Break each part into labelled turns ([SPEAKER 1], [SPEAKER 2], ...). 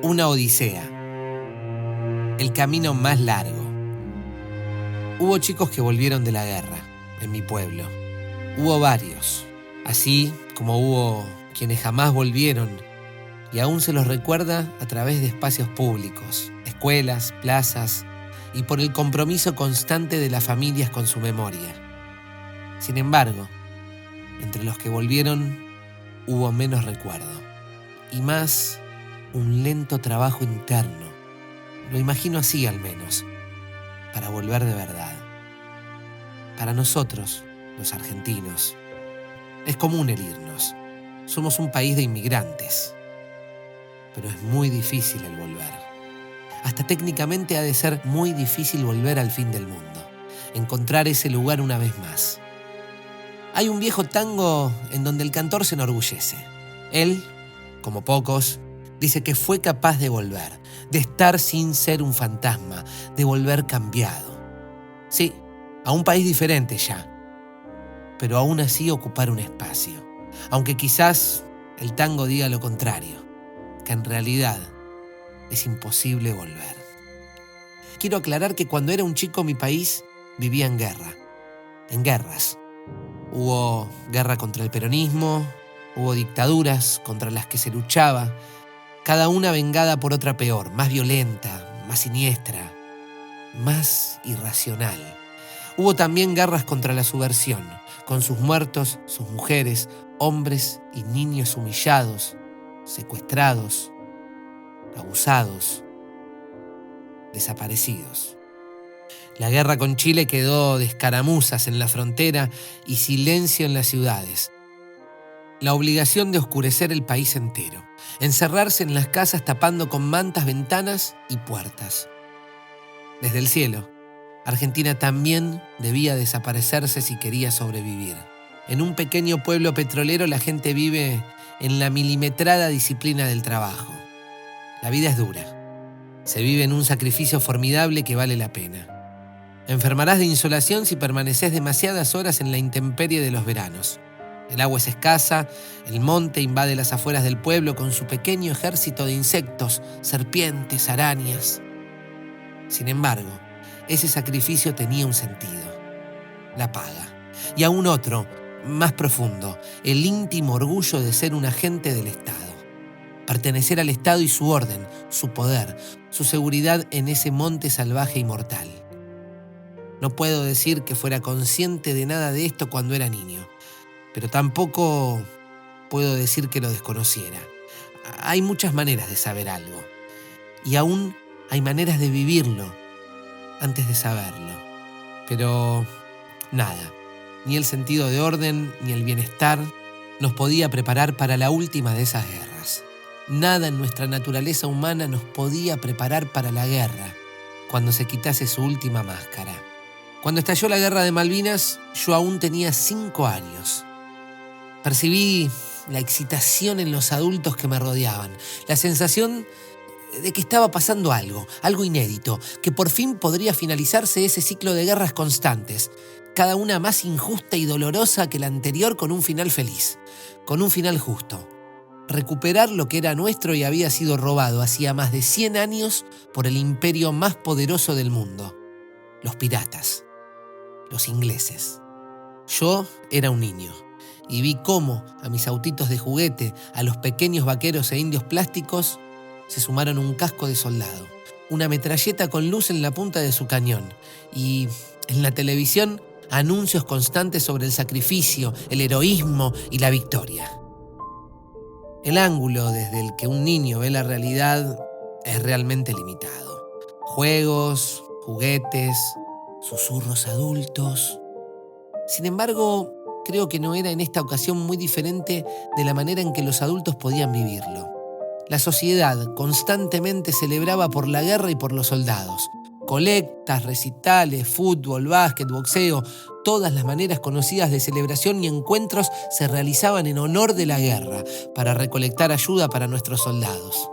[SPEAKER 1] Una odisea. El camino más largo. Hubo chicos que volvieron de la guerra, en mi pueblo. Hubo varios, así como hubo quienes jamás volvieron y aún se los recuerda a través de espacios públicos, escuelas, plazas y por el compromiso constante de las familias con su memoria. Sin embargo, entre los que volvieron hubo menos recuerdo y más un lento trabajo interno. Lo imagino así al menos, para volver de verdad. Para nosotros, los argentinos, es común el irnos. Somos un país de inmigrantes, pero es muy difícil el volver. Hasta técnicamente ha de ser muy difícil volver al fin del mundo, encontrar ese lugar una vez más. Hay un viejo tango en donde el cantor se enorgullece. Él, como pocos, dice que fue capaz de volver, de estar sin ser un fantasma, de volver cambiado. Sí, a un país diferente ya, pero aún así ocupar un espacio. Aunque quizás el tango diga lo contrario, que en realidad es imposible volver. Quiero aclarar que cuando era un chico mi país vivía en guerra, en guerras. Hubo guerra contra el peronismo, hubo dictaduras contra las que se luchaba, cada una vengada por otra peor, más violenta, más siniestra, más irracional. Hubo también guerras contra la subversión, con sus muertos, sus mujeres, hombres y niños humillados, secuestrados, abusados, desaparecidos. La guerra con Chile quedó de escaramuzas en la frontera y silencio en las ciudades. La obligación de oscurecer el país entero, encerrarse en las casas tapando con mantas ventanas y puertas. Desde el cielo, Argentina también debía desaparecerse si quería sobrevivir. En un pequeño pueblo petrolero la gente vive en la milimetrada disciplina del trabajo. La vida es dura. Se vive en un sacrificio formidable que vale la pena. Enfermarás de insolación si permaneces demasiadas horas en la intemperie de los veranos. El agua es escasa, el monte invade las afueras del pueblo con su pequeño ejército de insectos, serpientes, arañas. Sin embargo, ese sacrificio tenía un sentido, la paga. Y aún otro, más profundo, el íntimo orgullo de ser un agente del Estado. Pertenecer al Estado y su orden, su poder, su seguridad en ese monte salvaje y mortal. No puedo decir que fuera consciente de nada de esto cuando era niño, pero tampoco puedo decir que lo desconociera. Hay muchas maneras de saber algo, y aún hay maneras de vivirlo antes de saberlo. Pero nada, ni el sentido de orden, ni el bienestar nos podía preparar para la última de esas guerras. Nada en nuestra naturaleza humana nos podía preparar para la guerra cuando se quitase su última máscara. Cuando estalló la guerra de Malvinas, yo aún tenía 5 años. Percibí la excitación en los adultos que me rodeaban, la sensación de que estaba pasando algo inédito, que por fin podría finalizarse ese ciclo de guerras constantes, cada una más injusta y dolorosa que la anterior, con un final feliz, con un final justo. Recuperar lo que era nuestro y había sido robado hacía más de 100 años por el imperio más poderoso del mundo, los piratas, los ingleses. Yo era un niño y vi cómo a mis autitos de juguete, a los pequeños vaqueros e indios plásticos, se sumaron un casco de soldado, una metralleta con luz en la punta de su cañón y, en la televisión, anuncios constantes sobre el sacrificio, el heroísmo y la victoria. El ángulo desde el que un niño ve la realidad es realmente limitado. Juegos, juguetes, susurros adultos. Sin embargo, creo que no era en esta ocasión muy diferente de la manera en que los adultos podían vivirlo. La sociedad constantemente celebraba por la guerra y por los soldados. Colectas, recitales, fútbol, básquet, boxeo, todas las maneras conocidas de celebración y encuentros se realizaban en honor de la guerra, para recolectar ayuda para nuestros soldados.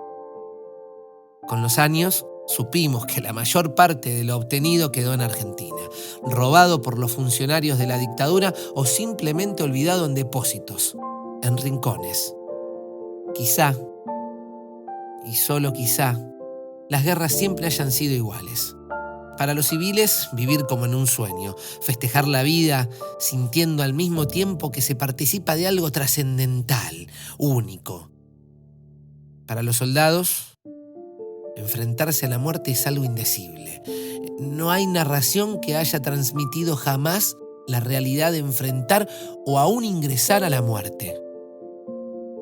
[SPEAKER 1] Con los años, supimos que la mayor parte de lo obtenido quedó en Argentina, robado por los funcionarios de la dictadura o simplemente olvidado en depósitos, en rincones. Quizá, y solo quizá, las guerras siempre hayan sido iguales. Para los civiles, vivir como en un sueño, festejar la vida sintiendo al mismo tiempo que se participa de algo trascendental, único. Para los soldados, enfrentarse a la muerte es algo indecible. No hay narración que haya transmitido jamás la realidad de enfrentar o aún ingresar a la muerte.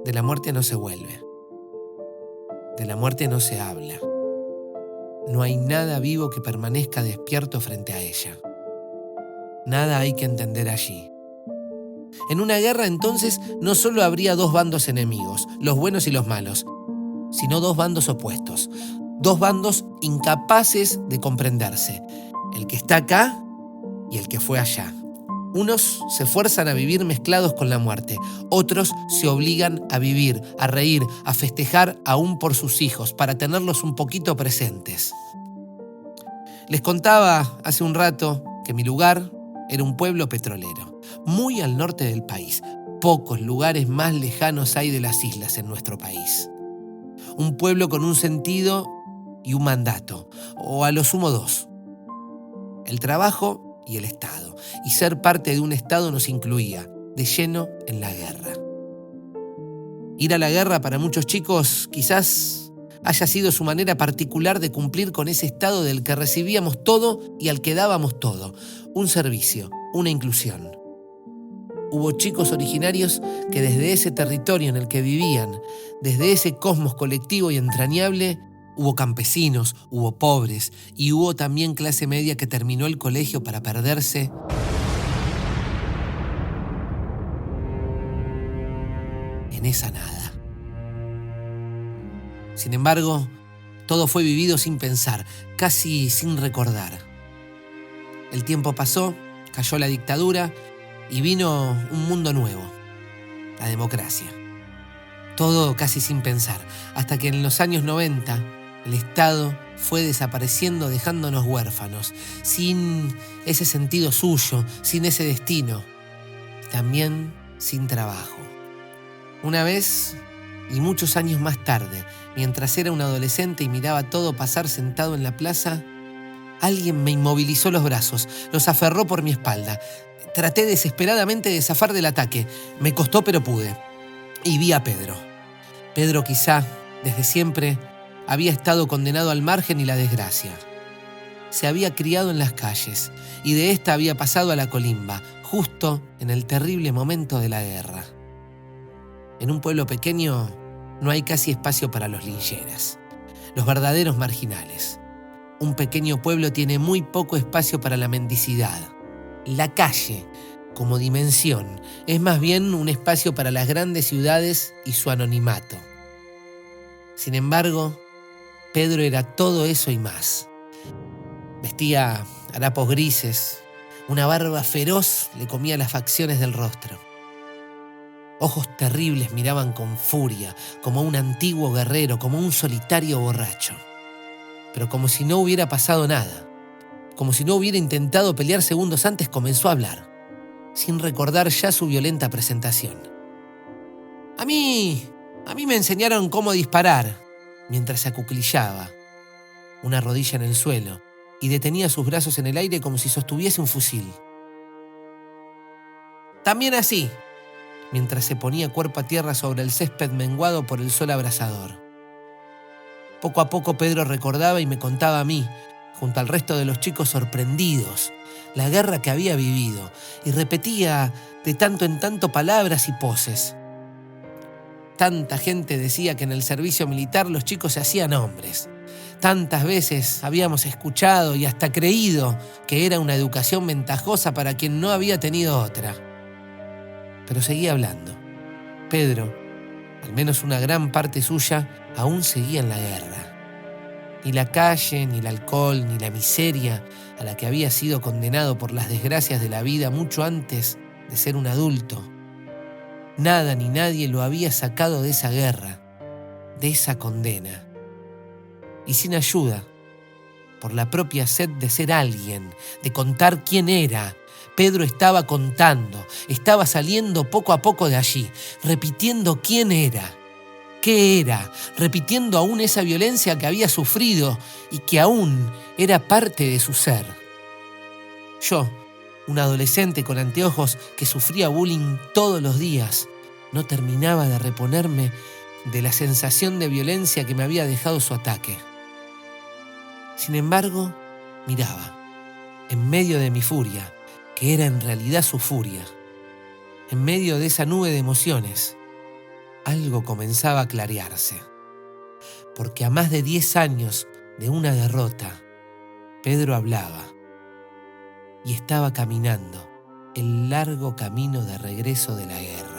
[SPEAKER 1] De la muerte no se vuelve. De la muerte no se habla. No hay nada vivo que permanezca despierto frente a ella. Nada hay que entender allí. En una guerra, entonces, no solo habría dos bandos enemigos, los buenos y los malos, sino dos bandos opuestos, dos bandos incapaces de comprenderse, el que está acá y el que fue allá. Unos se fuerzan a vivir mezclados con la muerte, otros se obligan a vivir, a reír, a festejar aún por sus hijos, para tenerlos un poquito presentes. Les contaba hace un rato que mi lugar era un pueblo petrolero, muy al norte del país. Pocos lugares más lejanos hay de las islas en nuestro país. Un pueblo con un sentido y un mandato, o a lo sumo dos: el trabajo y el Estado. Y ser parte de un Estado nos incluía de lleno en la guerra. Ir a la guerra para muchos chicos quizás haya sido su manera particular de cumplir con ese Estado del que recibíamos todo y al que dábamos todo: un servicio, una inclusión. Hubo chicos originarios que desde ese territorio en el que vivían, desde ese cosmos colectivo y entrañable, hubo campesinos, hubo pobres y hubo también clase media que terminó el colegio para perderse en esa nada. Sin embargo, todo fue vivido sin pensar, casi sin recordar. El tiempo pasó, cayó la dictadura y vino un mundo nuevo, la democracia. Todo casi sin pensar, hasta que en los años 90 el Estado fue desapareciendo, dejándonos huérfanos, sin ese sentido suyo, sin ese destino, también sin trabajo. Una vez, y muchos años más tarde, mientras era un adolescente y miraba todo pasar sentado en la plaza, alguien me inmovilizó los brazos, los aferró por mi espalda. Traté desesperadamente de zafar del ataque. Me costó, pero pude. Y vi a Pedro. Pedro quizá, desde siempre, había estado condenado al margen y la desgracia. Se había criado en las calles y de esta había pasado a la colimba, justo en el terrible momento de la guerra. En un pueblo pequeño no hay casi espacio para los lincheras, los verdaderos marginales. Un pequeño pueblo tiene muy poco espacio para la mendicidad. La calle, como dimensión, es más bien un espacio para las grandes ciudades y su anonimato. Sin embargo, Pedro era todo eso y más. Vestía harapos grises, una barba feroz le comía las facciones del rostro. Ojos terribles miraban con furia, como un antiguo guerrero, como un solitario borracho. Pero como si no hubiera pasado nada, como si no hubiera intentado pelear segundos antes, comenzó a hablar, sin recordar ya su violenta presentación. A mí me enseñaron cómo disparar, mientras se acuclillaba, una rodilla en el suelo, y detenía sus brazos en el aire como si sostuviese un fusil. También así, mientras se ponía cuerpo a tierra sobre el césped menguado por el sol abrasador. Poco a poco Pedro recordaba y me contaba a mí, junto al resto de los chicos sorprendidos, la guerra que había vivido, y repetía de tanto en tanto palabras y poses. Tanta gente decía que en el servicio militar los chicos se hacían hombres. Tantas veces habíamos escuchado y hasta creído que era una educación ventajosa para quien no había tenido otra. Pero seguía hablando. Pedro, al menos una gran parte suya, aún seguía en la guerra. Ni la calle, ni el alcohol, ni la miseria a la que había sido condenado por las desgracias de la vida mucho antes de ser un adulto. Nada ni nadie lo había sacado de esa guerra, de esa condena. Y sin ayuda, por la propia sed de ser alguien, de contar quién era, Pedro estaba contando, estaba saliendo poco a poco de allí, repitiendo quién era, ¿Qué era? Repitiendo aún esa violencia que había sufrido y que aún era parte de su ser. Yo, un adolescente con anteojos que sufría bullying todos los días, no terminaba de reponerme de la sensación de violencia que me había dejado su ataque. Sin embargo, miraba, en medio de mi furia, que era en realidad su furia, en medio de esa nube de emociones, algo comenzaba a clarearse. Porque a más de 10 años de una derrota, Pedro hablaba y estaba caminando el largo camino de regreso de la guerra.